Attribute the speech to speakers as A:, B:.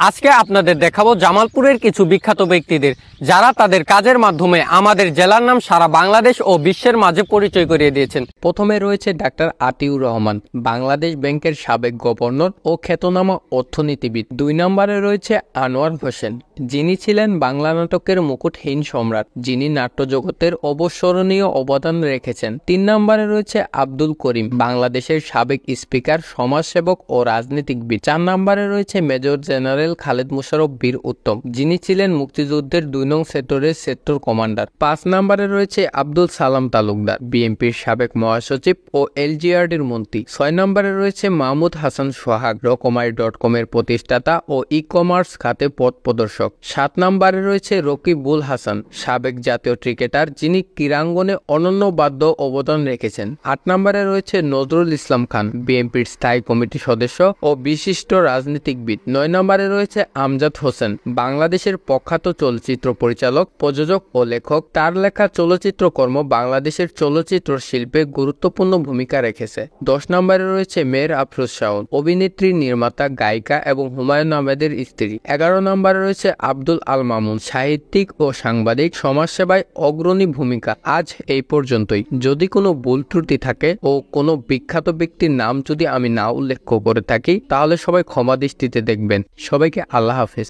A: আজকে আপনাদের দেখাবো জামালপুরের কিছু বিখ্যাত ব্যক্তিদের যারা তাদের কাজের মাধ্যমে আমাদের জেলার নাম সারা বাংলাদেশ ও বিশ্বের মাঝে পরিচয় করিয়ে দিয়েছেন। প্রথমে রয়েছে ডাক্তার আতিউর রহমান, বাংলাদেশ ব্যাংকের সাবেক গভর্নর ও খ্যাতনামা অর্থনীতিবিদ। 2 নম্বরে রয়েছে আনোয়ার হোসেন, যিনি ছিলেন বাংলা নাটকের মুকুটহীন সম্রাট, যিনি নাট্যজগতের অবস্মরণীয় অবদান রেখেছেন। 3 নম্বরে রয়েছে আব্দুল করিম, বাংলাদেশের সাবেক স্পিকার, সমাজসেবক ও রাজনীতিবিদ। 4 নম্বরে রয়েছে মেজর জেনারেল খালেদ মোশাররফ বীর উত্তম, যিনি ছিলেন মুক্তিযুদ্ধের 2 নং সেক্টরের সেক্টর কমান্ডার। 5 নম্বরে রয়েছে আব্দুল সালাম তালুকদার, বিএনপির সাবেক মহাসচিব ও এলজিআরডির মন্ত্রী। 6 নম্বরে রয়েছে মাহমুদ হাসান সোহাগ, রকমারি.com এর প্রতিষ্ঠাতা ও ই-কমার্স খাতে পথ প্রদর্শক। 7 নম্বরে রয়েছে রকিবুল হাসান, সাবেক জাতীয় ক্রিকেটার, যিনি ক্রীড়াঙ্গনে অনন্য বাদ্য অবদান রেখেছেন। 8 নম্বরে রয়েছে নজরুল ইসলাম খান, বিএনপির স্থায়ী কমিটির সদস্য ও বিশিষ্ট রাজনীতিবিদ। 9 নম্বরে রয়েছে আমজাদ হোসেন, বাংলাদেশের প্রখ্যাত চলচ্চিত্র পরিচালক, প্রযোজক ও লেখক। তার লেখা চলচ্চিত্রকর্ম বাংলাদেশের চলচ্চিত্র শিল্পে গুরুত্বপূর্ণ ভূমিকা রেখেছে। 10 নম্বরে রয়েছে মেয়ের আফরোজ শাওন, অভিনেত্রী, নির্মাতা, গায়িকা এবং হুমায়ুন আহমেদের স্ত্রী। 11 নম্বরে রয়েছে আব্দুল আল মামুন, সাহিত্যিক ও সাংবাদিক, সমাজসেবায় অগ্রণী ভূমিকা। আজ এই পর্যন্তই। যদি কোনো ভুল ত্রুটি থাকে ও কোনো বিখ্যাত ব্যক্তির নাম যদি আমি না উল্লেখ করে থাকি, তাহলে সবাই ক্ষমা দৃষ্টিতে দেখবেন। সবাইকে আল্লাহ হাফেজ।